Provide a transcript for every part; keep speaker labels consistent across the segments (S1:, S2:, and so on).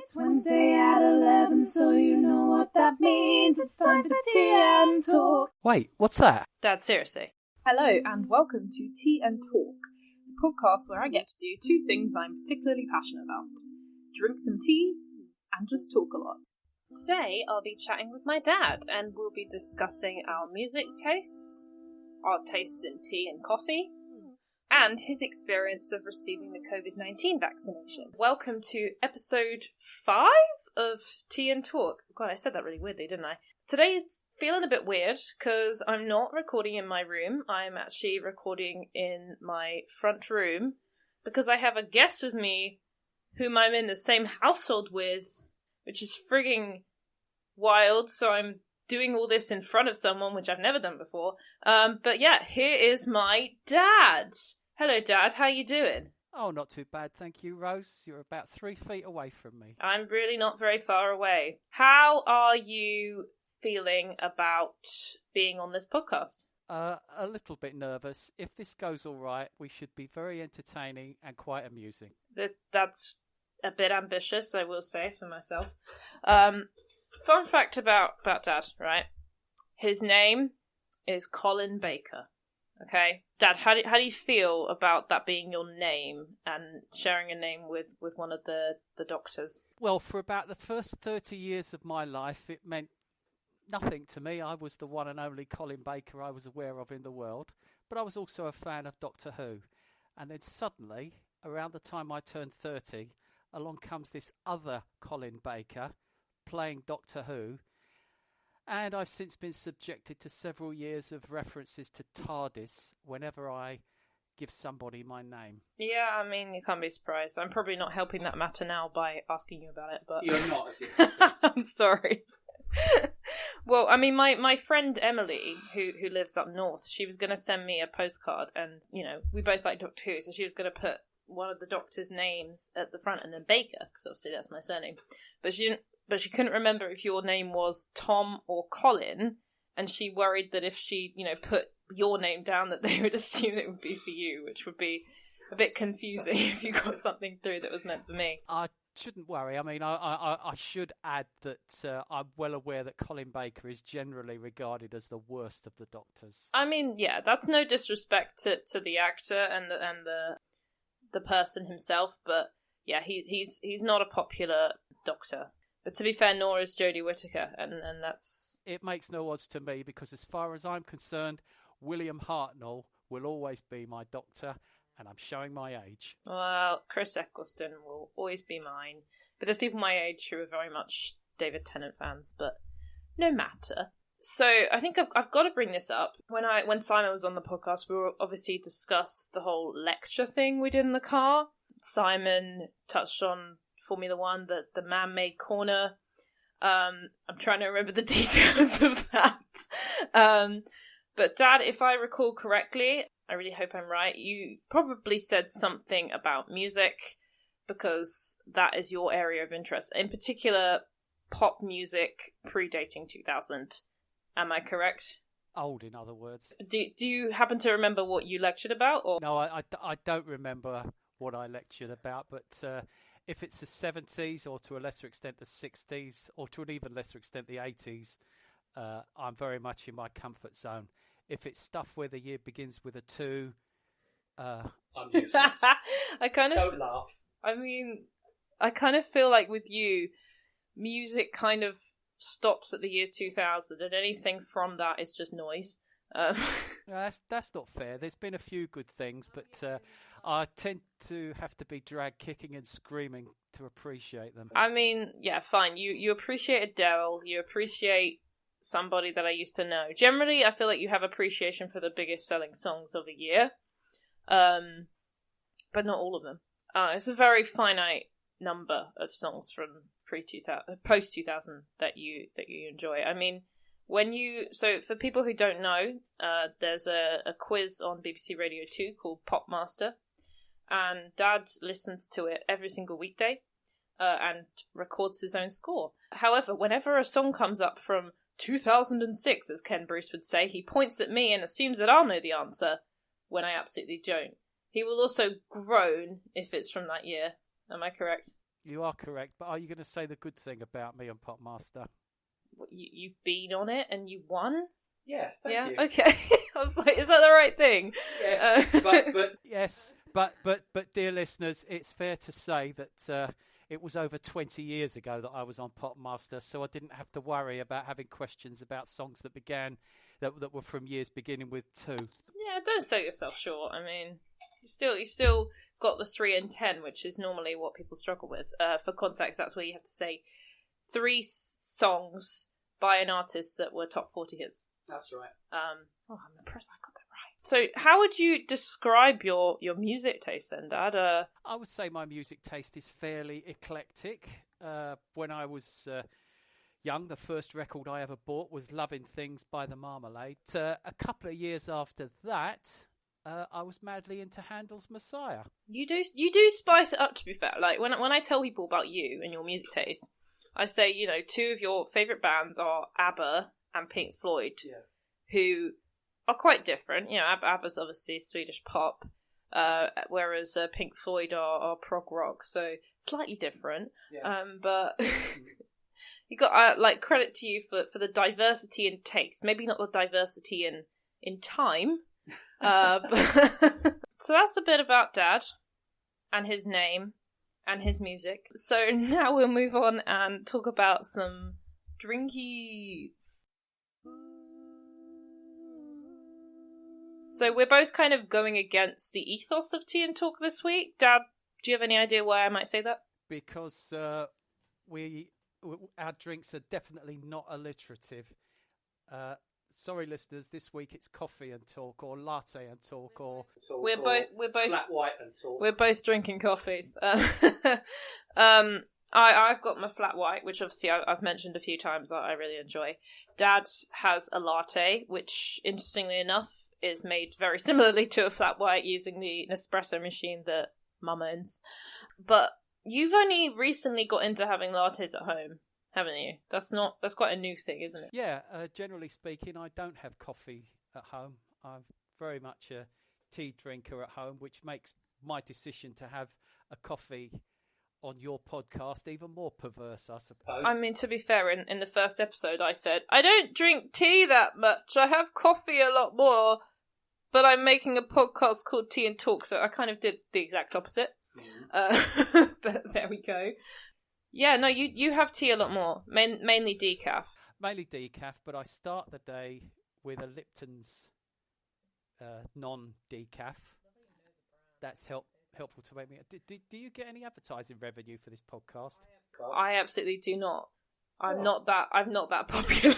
S1: It's Wednesday at 11, so you know what that means. It's time for Tea and Talk.
S2: Wait, what's that?
S3: Dad, seriously.
S1: Hello, and welcome to Tea and Talk, the podcast where I get to do two things I'm particularly passionate about. Drink some tea, and just talk a lot.
S3: Today I'll be chatting with my dad, and we'll be discussing our music tastes, our tastes in tea and coffee, and his experience of receiving the COVID-19 vaccination. Welcome to episode 5 of Tea and Talk. God, I said that really weirdly, didn't I? Today's feeling a bit weird, because I'm not recording in my room. I'm actually recording in my front room, because I have a guest with me whom I'm in the same household with, which is frigging wild, so I'm doing all this in front of someone, which I've never done before. But yeah, here is my dad. Hello, Dad. How you doing?
S2: Oh, not too bad, thank you, Rose. You're about 3 feet away from me.
S3: I'm really not very far away. How are you feeling about being on this podcast?
S2: A little bit nervous. If this goes all right, we should be very entertaining and quite amusing.
S3: That's a bit ambitious, I will say, for myself. Fun fact about Dad, right? His name is Colin Baker. Okay, Dad, how do you feel about that being your name and sharing a name with one of the doctors?
S2: Well, for about the first 30 years of my life, it meant nothing to me. I was the one and only Colin Baker I was aware of in the world, but I was also a fan of Doctor Who. And then suddenly, around the time I turned 30, along comes this other Colin Baker playing Doctor Who, and I've since been subjected to several years of references to TARDIS whenever I give somebody my name.
S3: Yeah, I mean, you can't be surprised. I'm probably not helping that matter now by asking you about it, but...
S2: You're not, as
S3: I'm sorry. Well, I mean, my friend Emily, who lives up north, she was going to send me a postcard, and, you know, we both like Doctor Who, so she was going to put one of the doctor's names at the front and then Baker, because obviously that's my surname. But she couldn't remember if your name was Tom or Colin, and she worried that if she, you know, put your name down that they would assume it would be for you, which would be a bit confusing if you got something through that was meant for me.
S2: I shouldn't worry. I mean, I should add that I'm well aware that Colin Baker is generally regarded as the worst of the doctors.
S3: I mean, yeah, that's no disrespect to the actor and the person himself, but yeah, he's not a popular doctor. But to be fair, nor is Jodie Whittaker, and that's...
S2: It makes no odds to me, because as far as I'm concerned, William Hartnell will always be my doctor, and I'm showing my age.
S3: Well, Chris Eccleston will always be mine. But there's people my age who are very much David Tennant fans, but no matter. So I think I've got to bring this up. When Simon was on the podcast, we were obviously discussed the whole lecture thing we did in the car. Simon touched on Formula One, the man-made corner. I'm trying to remember the details of that. But Dad, if I recall correctly, I really hope I'm right, you probably said something about music, because that is your area of interest. In particular, pop music predating 2000. Am I correct?
S2: Old, in other words.
S3: Do you happen to remember what you lectured about? Or?
S2: No, I don't remember what I lectured about, but if it's the 70s, or to a lesser extent the 60s, or to an even lesser extent the 80s, I'm very much in my comfort zone. If it's stuff where the year begins with a 2, I'm useless. Don't laugh.
S3: I mean, I kind of feel like with you, music kind of stops at the year 2000, and anything from that is just noise.
S2: That's not fair. There's been a few good things, but I tend to have to be dragged kicking and screaming to appreciate them.
S3: I mean, yeah, fine. You appreciate Adele. You appreciate somebody that I used to know. Generally, I feel like you have appreciation for the biggest selling songs of a year, but not all of them. It's a very finite number of songs from post 2000 that you enjoy. I mean, so for people who don't know, there's a quiz on BBC Radio 2 called Pop Master, and Dad listens to it every single weekday and records his own score. However, whenever a song comes up from 2006, as Ken Bruce would say, he points at me and assumes that I'll know the answer, when I absolutely don't. He will also groan if it's from that year. Am I correct?
S2: You are correct, but are you going to say the good thing about me on Popmaster?
S3: What, you've been on it and you won?
S4: Yeah, thank you.
S3: Okay. I was like, is that the right thing?
S4: Yes, but
S2: yes, but dear listeners, it's fair to say that it was over 20 years ago that I was on Popmaster, so I didn't have to worry about having questions about songs that were from years beginning with 2.
S3: Yeah, don't sell yourself short. I mean, you still got the 3 and 10, which is normally what people struggle with. For context, that's where you have to say 3 songs by an artist that were top 40 hits.
S4: That's right.
S3: I'm impressed I got that right. So, how would you describe your music taste then, Dad?
S2: I would say my music taste is fairly eclectic. When I was young, the first record I ever bought was Loving Things by the Marmalade. A couple of years after that, I was madly into Handel's Messiah.
S3: You do spice it up, to be fair. Like, when I tell people about you and your music taste, I say, 2 of your favourite bands are ABBA and Pink Floyd, who are quite different. ABBA's obviously Swedish pop, whereas Pink Floyd are prog rock, so slightly different.
S4: Yeah.
S3: But you got credit to you for the diversity in taste. Maybe not the diversity in time. But so that's a bit about Dad and his name and his music. So now we'll move on and talk about some Drinkies. So we're both kind of going against the ethos of Tea and Talk this week. Dad, do you have any idea why I might say that?
S2: Because our drinks are definitely not alliterative. Sorry, listeners. This week it's coffee and talk, or latte and talk, or
S3: we're both
S4: flat white and talk.
S3: We're both drinking coffees. I've got my flat white, which obviously I've mentioned a few times that I really enjoy. Dad has a latte, which, interestingly enough, is made very similarly to a flat white using the Nespresso machine that Mum owns. But you've only recently got into having lattes at home, haven't you? That's quite a new thing, isn't it?
S2: Yeah, generally speaking, I don't have coffee at home. I'm very much a tea drinker at home, which makes my decision to have a coffee on your podcast even more perverse, I suppose.
S3: I mean, to be fair, in the first episode I said, I don't drink tea that much, I have coffee a lot more, but I'm making a podcast called Tea and Talk, so I kind of did the exact opposite. But there we go. Yeah, no, you have tea a lot more, mainly decaf.
S2: Mainly decaf, but I start the day with a Lipton's non-decaf. That's helpful to make me. Do you get any advertising revenue for this podcast?
S3: I absolutely do not. I'm not that popular.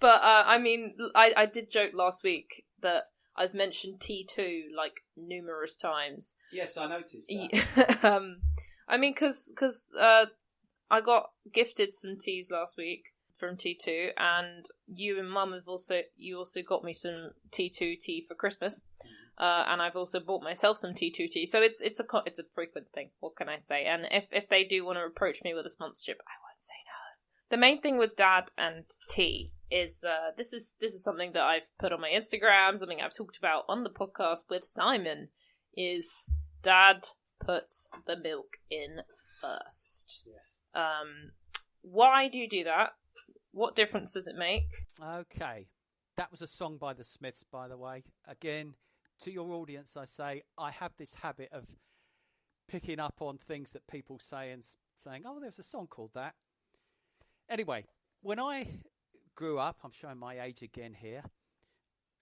S3: But I mean, I did joke last week that I've mentioned T2 like numerous times.
S4: Yes, I noticed that.
S3: I mean, because I got gifted some teas last week from T2, and you and Mum also got me some T2 tea for Christmas. And I've also bought myself some T2 tea, so it's a frequent thing. What can I say? And if they do want to approach me with a sponsorship, I won't say no. The main thing with Dad and tea is this is something that I've put on my Instagram, something I've talked about on the podcast with Simon. Is Dad puts the milk in first?
S4: Yes.
S3: Why do you do that? What difference does it make?
S2: Okay, that was a song by the Smiths, by the way. Again, to your audience, I say I have this habit of picking up on things that people say and saying, oh, there's a song called that. Anyway, when I grew up, I'm showing my age again here,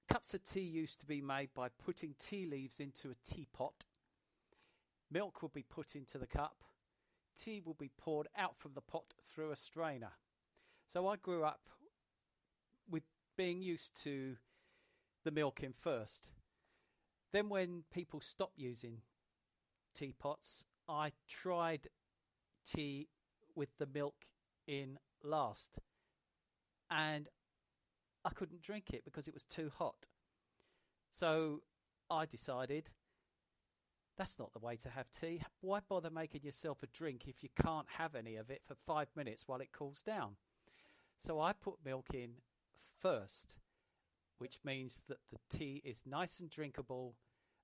S2: cups of tea used to be made by putting tea leaves into a teapot. Milk would be put into the cup. Tea would be poured out from the pot through a strainer. So I grew up with being used to the milk in first. Then when people stopped using teapots, I tried tea with the milk in last. And I couldn't drink it because it was too hot. So I decided that's not the way to have tea. Why bother making yourself a drink if you can't have any of it for 5 minutes while it cools down? So I put milk in first, which means that the tea is nice and drinkable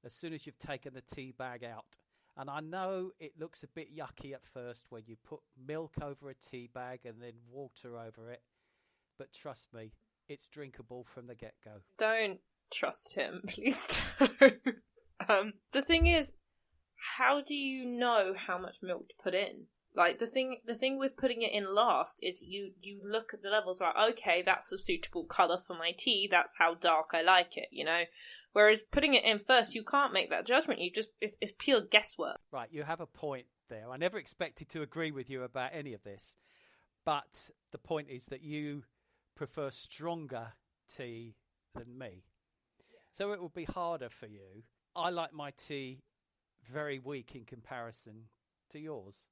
S2: as soon as you've taken the tea bag out. And I know it looks a bit yucky at first when you put milk over a tea bag and then water over it. But trust me, it's drinkable from the get-go.
S3: Don't trust him, please don't. The thing is, how do you know how much milk to put in? Like, the thing with putting it in last is you look at the levels like, okay, that's a suitable colour for my tea, that's how dark I like it, you know? Whereas putting it in first, you can't make that judgment. It's pure guesswork.
S2: Right, you have a point there. I never expected to agree with you about any of this. But the point is that you prefer stronger tea than me. Yeah. So it will be harder for you. I like my tea very weak in comparison to yours.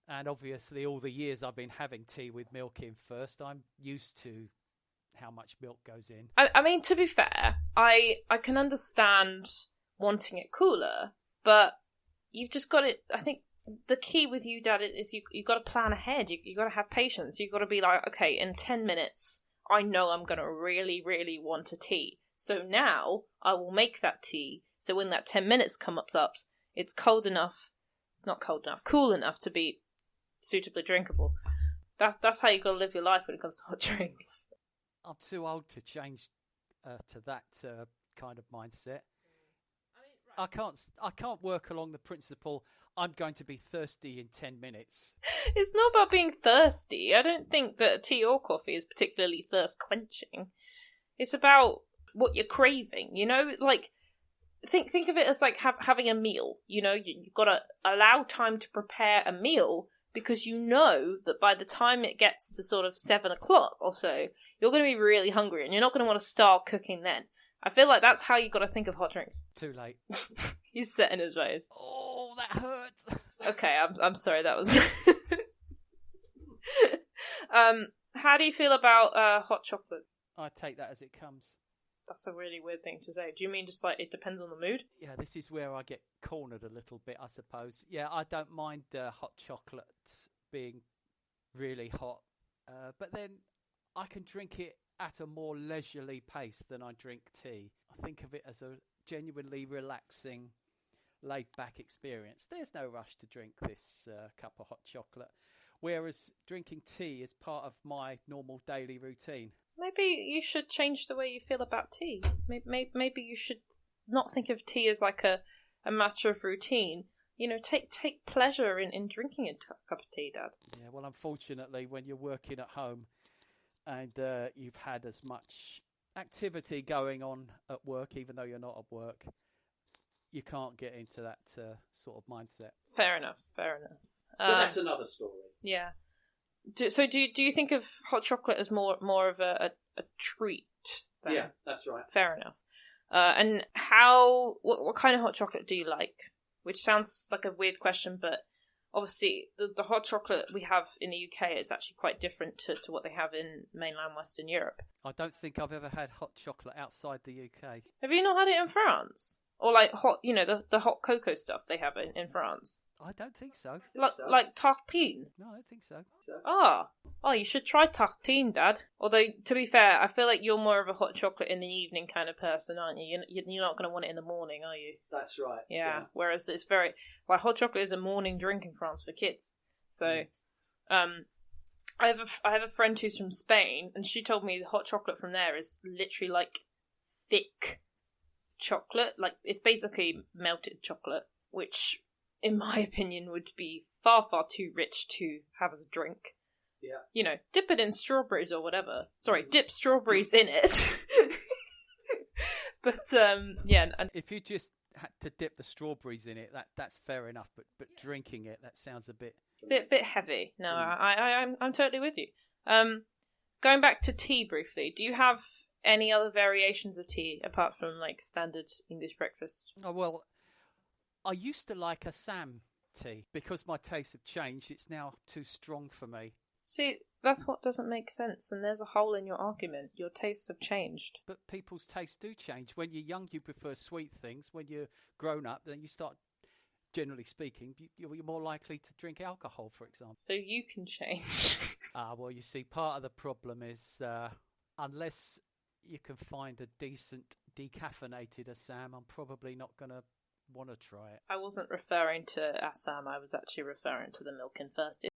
S2: And obviously all the years I've been having tea with milk in first, I'm used to how much milk goes in.
S3: I mean, to be fair, I can understand wanting it cooler, but you've just got it. I think the key with you, Dad, is you got to plan ahead. You got to have patience. You've got to be like, okay, in 10 minutes, I know I'm going to really, really want a tea. So now I will make that tea. So when that 10 minutes comes up, it's cool enough to be suitably drinkable. That's how you got to live your life when it comes to hot drinks.
S2: I'm too old to change to that kind of mindset. I can't work along the principle I'm going to be thirsty in 10 minutes.
S3: It's not about being thirsty. I don't think that tea or coffee is particularly thirst quenching. It's about what you're craving, you know? Like, think of it as like having a meal, you know? You've got to allow time to prepare a meal, because you know that by the time it gets to sort of 7 o'clock or so, you're going to be really hungry and you're not going to want to start cooking then. I feel like that's how you got to think of hot drinks.
S2: Too late.
S3: He's set in his ways.
S2: Oh, that hurts.
S3: Okay, I'm sorry, that was... How do you feel about hot chocolate?
S2: I take that as it comes.
S3: That's a really weird thing to say. Do you mean just like it depends on the mood?
S2: Yeah, this is where I get cornered a little bit, I suppose. Yeah, I don't mind hot chocolate being really hot, but then I can drink it at a more leisurely pace than I drink tea. I think of it as a genuinely relaxing, laid-back experience. There's no rush to drink this cup of hot chocolate, whereas drinking tea is part of my normal daily routine.
S3: Maybe you should change the way you feel about tea. Maybe you should not think of tea as like a matter of routine. You know, take pleasure in drinking a cup of tea, Dad.
S2: Yeah, well, unfortunately, when you're working at home and you've had as much activity going on at work, even though you're not at work, you can't get into that sort of mindset.
S3: Fair enough.
S4: But that's another story.
S3: Yeah. So do you think of hot chocolate as more of a treat then?
S4: Yeah, that's right.
S3: Fair enough. And what kind of hot chocolate do you like? Which sounds like a weird question, but obviously the hot chocolate we have in the UK is actually quite different to what they have in mainland Western Europe.
S2: I don't think I've ever had hot chocolate outside the UK.
S3: Have you not had it in France? Or like hot, you know, the hot cocoa stuff they have in France?
S2: I don't think so.
S3: Like tartine?
S2: No, I don't think so.
S3: Oh, you should try tartine, Dad. Although, to be fair, I feel like you're more of a hot chocolate in the evening kind of person, aren't you? You're not going to want it in the morning, are you?
S4: That's right.
S3: Yeah. Whereas it's hot chocolate is a morning drink in France for kids. So, I have a friend who's from Spain, and she told me the hot chocolate from there is literally like thick chocolate. Like, it's basically melted chocolate, which, in my opinion, would be far, far too rich to have as a drink.
S4: Yeah.
S3: You know, dip it in strawberries or whatever. Sorry, dip strawberries in it. But, yeah. And
S2: if you just had to dip the strawberries in it, that's fair enough. But drinking it, that sounds a bit
S3: heavy. No, I'm totally with you. Going back to tea briefly, do you have any other variations of tea apart from like standard English breakfast?
S2: Oh, well, I used to like Assam tea. Because my tastes have changed, it's now too strong for me.
S3: See, that's what doesn't make sense, and there's a hole in your argument. Your tastes have changed.
S2: But people's tastes do change. When you're young, you prefer sweet things. When you're grown up, then you start, generally speaking, you're more likely to drink alcohol, for example.
S3: So you can change.
S2: Well, you see, part of the problem is unless you can find a decent decaffeinated Assam, I'm probably not going to want to try it.
S3: I wasn't referring to Assam, I was actually referring to the milk in first.